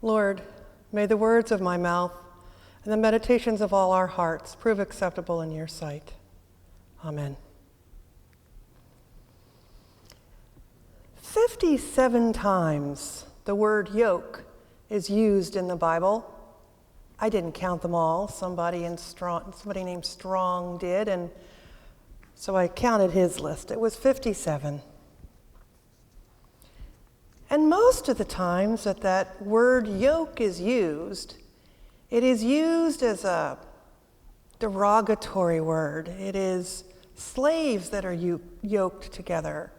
Lord, may the words of my mouth and the meditations of all our hearts prove acceptable in your sight. Amen. 57 times the word yoke is used in the Bible. I didn't count them all. Somebody named Strong did, and so I counted his list. It was 57. And most of the times that word yoke is used, it is used as a derogatory word. It is slaves that are yoked together.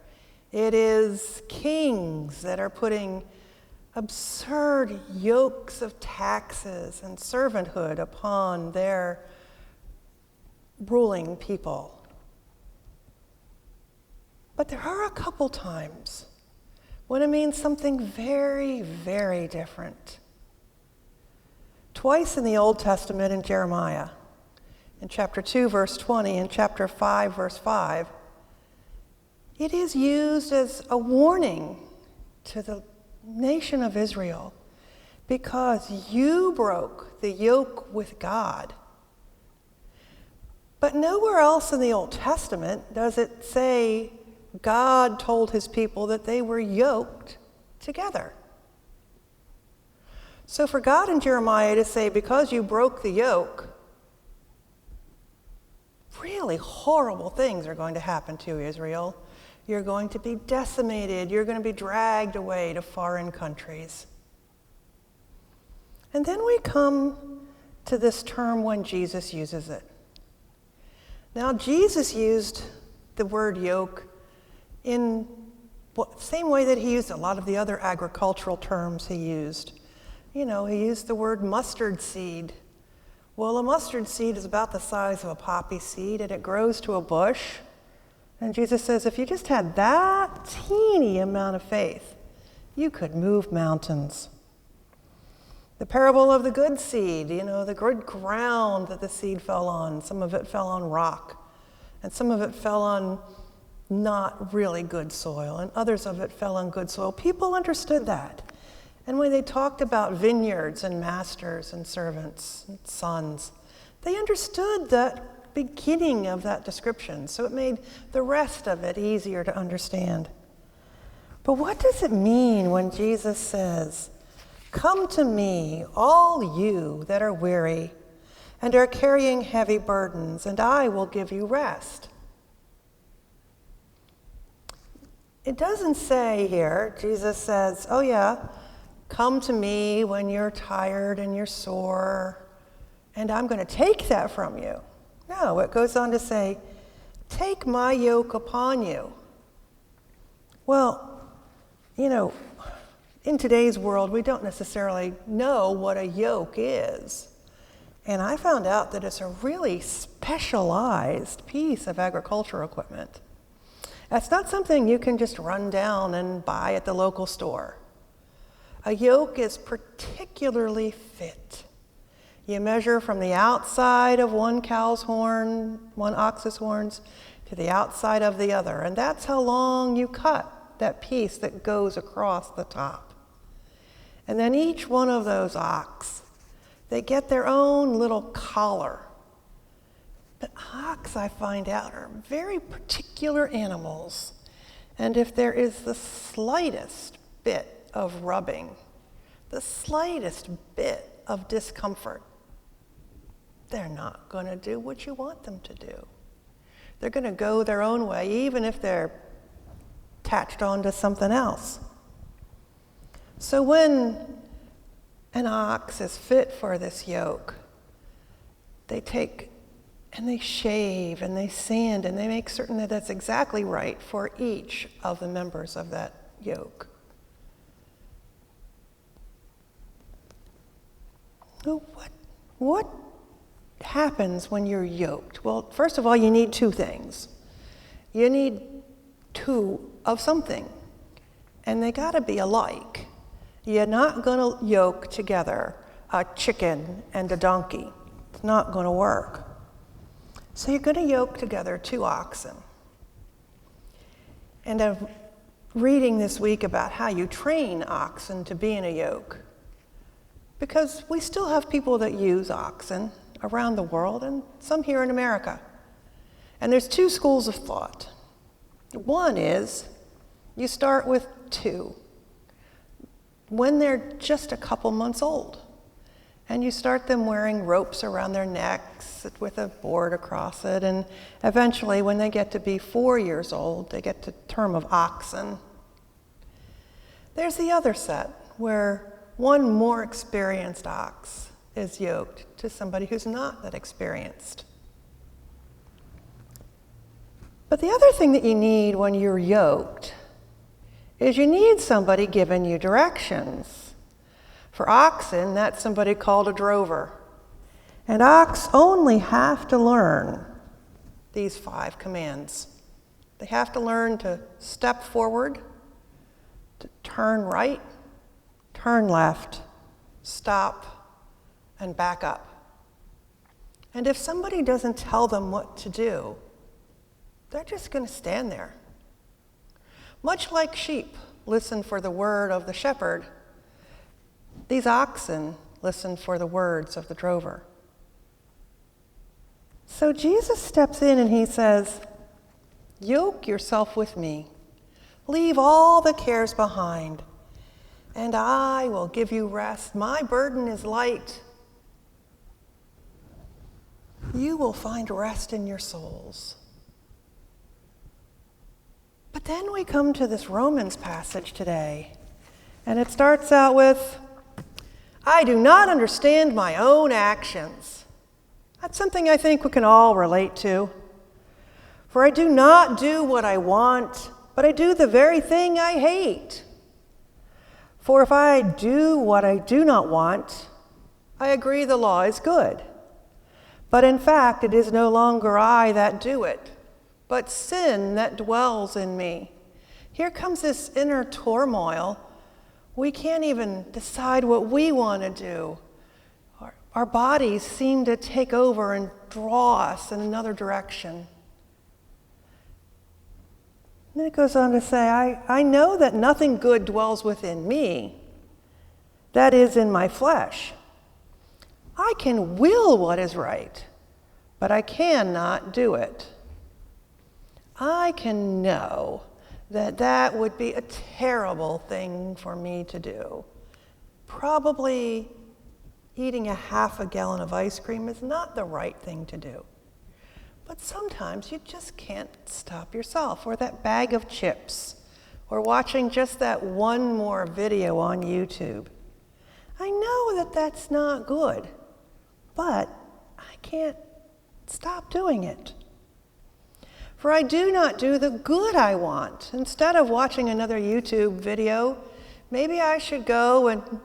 It is kings that are putting absurd yokes of taxes and servanthood upon their ruling people. But there are a couple times when it means something very, very different. Twice in the Old Testament in Jeremiah, in chapter 2, verse 20, and chapter 5, verse 5, it is used as a warning to the nation of Israel because you broke the yoke with God. But nowhere else in the Old Testament does it say God told his people that they were yoked together. So for God and Jeremiah to say, because you broke the yoke, really horrible things are going to happen to Israel. You're going to be decimated. You're going to be dragged away to foreign countries. And then we come to this term when Jesus uses it. Now, Jesus used the word yoke in the same way that he used a lot of the other agricultural terms he used. He used the word mustard seed. Well, a mustard seed is about the size of a poppy seed, and it grows to a bush. And Jesus says, if you just had that teeny amount of faith, you could move mountains. The parable of the good seed, the good ground that the seed fell on. Some of it fell on rock, and some of it fell on not really good soil, and others of it fell on good soil. People understood that. And when they talked about vineyards and masters and servants and sons, they understood that beginning of that description, so it made the rest of it easier to understand. But what does it mean when Jesus says, "Come to me, all you that are weary and are carrying heavy burdens, and I will give you rest"? It doesn't say here, Jesus says, oh yeah, come to me when you're tired and you're sore, and I'm going to take that from you. No, it goes on to say, take my yoke upon you. Well, in today's world, we don't necessarily know what a yoke is. And I found out that it's a really specialized piece of agricultural equipment. That's not something you can just run down and buy at the local store. A yoke is particularly fit. You measure from the outside of one ox's horns, to the outside of the other, and that's how long you cut that piece that goes across the top. And then each one of those ox, they get their own little collar. But ox, I find out, are very particular animals. And if there is the slightest bit of rubbing, the slightest bit of discomfort, they're not going to do what you want them to do. They're going to go their own way, even if they're attached onto something else. So when an ox is fit for this yoke, they take and they shave and they sand and they make certain that that's exactly right for each of the members of that yoke. So what happens when you're yoked? Well, first of all, you need two things. You need two of something, and they got to be alike. You're not going to yoke together a chicken and a donkey. It's not going to work. So you're going to yoke together two oxen. And I'm reading this week about how you train oxen to be in a yoke. because we still have people that use oxen around the world, and some here in America. And there's two schools of thought. One is you start with 2 when they're just a couple months old, and you start them wearing ropes around their necks with a board across it, and eventually when they get to be 4 years old, they get the term of oxen. There's the other set where one more experienced ox is yoked to somebody who's not that experienced. But the other thing that you need when you're yoked is you need somebody giving you directions. For oxen, that's somebody called a drover. And ox only have to learn these 5 commands. They have to learn to step forward, to turn right, turn left, stop, and back up. And if somebody doesn't tell them what to do, they're just going to stand there. Much like sheep listen for the word of the shepherd, these oxen listen for the words of the drover. So Jesus steps in and he says, "Yoke yourself with me. Leave all the cares behind, and I will give you rest. My burden is light. You will find rest in your souls." But then we come to this Romans passage today, and it starts out with, "I do not understand my own actions." That's something I think we can all relate to. "For I do not do what I want, but I do the very thing I hate. For if I do what I do not want, I agree the law is good. But in fact, it is no longer I that do it, but sin that dwells in me." Here comes this inner turmoil. We can't even decide what we want to do. Our bodies seem to take over and draw us in another direction. And then it goes on to say, I know that nothing good dwells within me, that is, in my flesh. I can will what is right, but I cannot do it. I can know that that would be a terrible thing for me to do. Probably eating a half a gallon of ice cream is not the right thing to do. But sometimes you just can't stop yourself, or that bag of chips, or watching just that one more video on YouTube. I know that that's not good, but I can't stop doing it. For I do not do the good I want. Instead of watching another YouTube video, maybe I should go and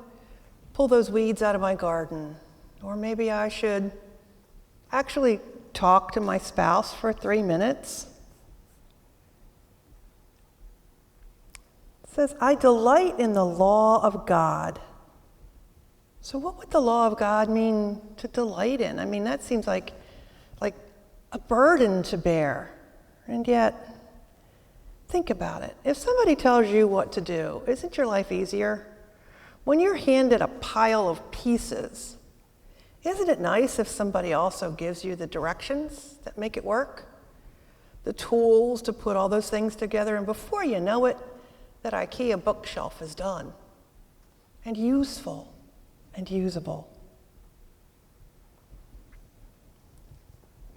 pull those weeds out of my garden. Or maybe I should actually talk to my spouse for 3 minutes. It says, I delight in the law of God. So what would the law of God mean to delight in? I mean, that seems like a burden to bear. And yet, think about it. If somebody tells you what to do, isn't your life easier? When you're handed a pile of pieces, isn't it nice if somebody also gives you the directions that make it work? The tools to put all those things together, and before you know it, that IKEA bookshelf is done and useful and usable.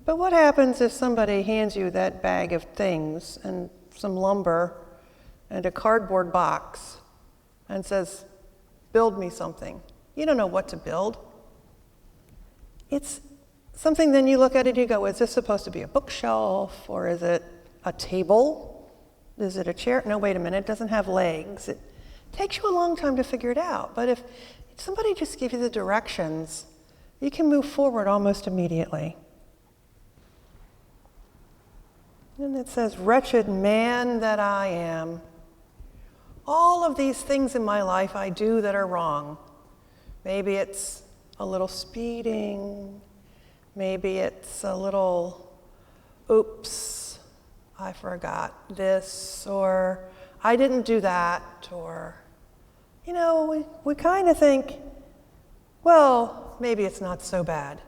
But what happens if somebody hands you that bag of things and some lumber and a cardboard box and says, build me something? You don't know what to build. It's something, then you look at it and you go, is this supposed to be a bookshelf, or is it a table? Is it a chair? No, wait a minute, it doesn't have legs. It takes you a long time to figure it out. But if somebody just gives you the directions, you can move forward almost immediately. And it says, wretched man that I am. All of these things in my life I do that are wrong. Maybe it's a little speeding. Maybe it's a little, oops, I forgot this, or I didn't do that, or, we kind of think, well, maybe it's not so bad.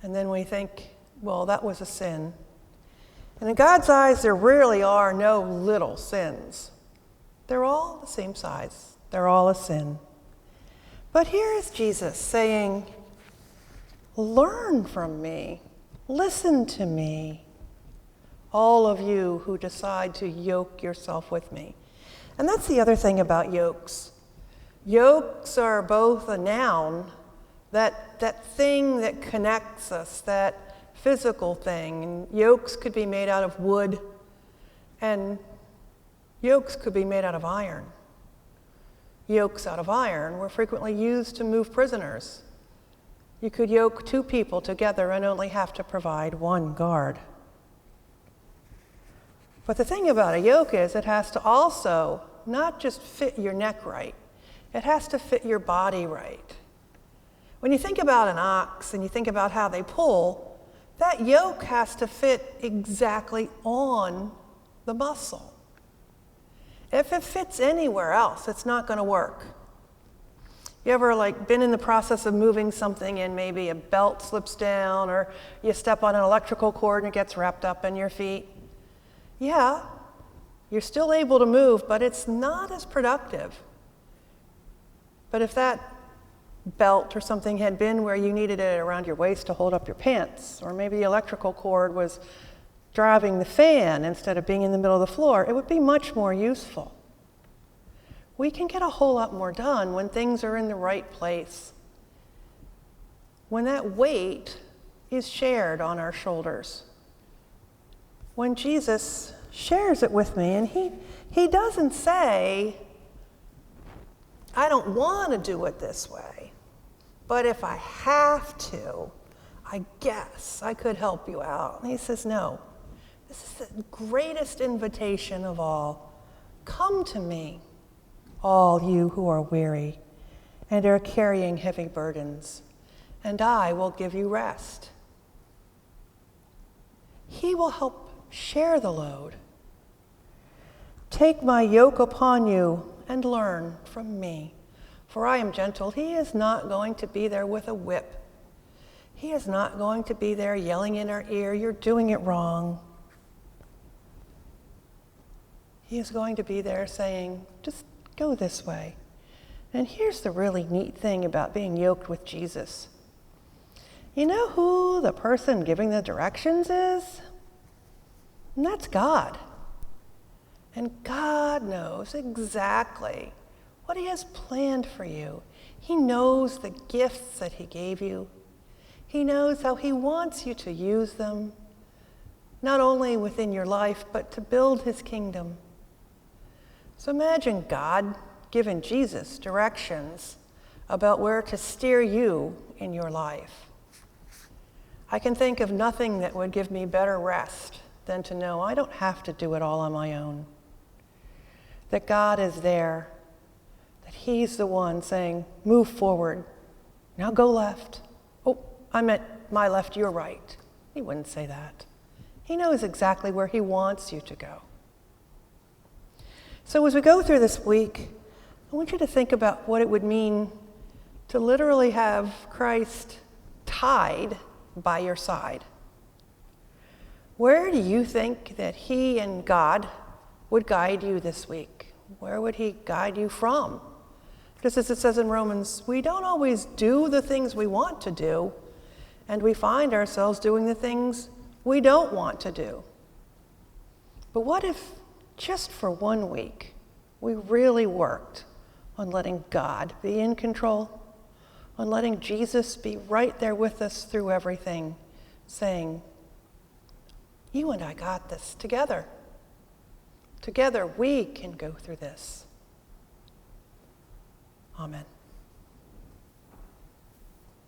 And then we think, well, that was a sin. And in God's eyes, there really are no little sins. They're all the same size. They're all a sin. But here is Jesus saying, learn from me. Listen to me. All of you who decide to yoke yourself with me. And that's the other thing about yokes. Yokes are both a noun, that thing that connects us, that physical thing. And yokes could be made out of wood, and yokes could be made out of iron. Yokes out of iron were frequently used to move prisoners. You could yoke two people together and only have to provide one guard. But the thing about a yoke is it has to also not just fit your neck right, it has to fit your body right. When you think about an ox and you think about how they pull, that yoke has to fit exactly on the muscle. If it fits anywhere else, it's not going to work. You ever been in the process of moving something and maybe a belt slips down, or you step on an electrical cord and it gets wrapped up in your feet? Yeah, you're still able to move, but it's not as productive. But if that belt or something had been where you needed it around your waist to hold up your pants, or maybe the electrical cord was driving the fan instead of being in the middle of the floor, it would be much more useful. We can get a whole lot more done when things are in the right place. When that weight is shared on our shoulders. When Jesus shares it with me, and he doesn't say, I don't want to do it this way, but if I have to, I guess I could help you out. And he says, no, this is the greatest invitation of all. Come to me, all you who are weary and are carrying heavy burdens, and I will give you rest. He will help share the load. Take my yoke upon you and learn from me, for I am gentle. He is not going to be there with a whip. He is not going to be there yelling in our ear, you're doing it wrong. He is going to be there saying, just go this way. And here's the really neat thing about being yoked with Jesus. You know who the person giving the directions is? And that's God. And God knows exactly what he has planned for you. He knows the gifts that he gave you. He knows how he wants you to use them, not only within your life, but to build his kingdom. So imagine God giving Jesus directions about where to steer you in your life. I can think of nothing that would give me better rest than to know I don't have to do it all on my own. That God is there, that he's the one saying, move forward, now go left. Oh, I meant my left, your right. He wouldn't say that. He knows exactly where he wants you to go. So as we go through this week, I want you to think about what it would mean to literally have Christ tied by your side. Where do you think that he and God would guide you this week? Where would he guide you from? Just as it says in Romans, we don't always do the things we want to do, and we find ourselves doing the things we don't want to do. But what if just for 1 week we really worked on letting God be in control, on letting Jesus be right there with us through everything, saying, you and I got this together. Together we can go through this. Amen.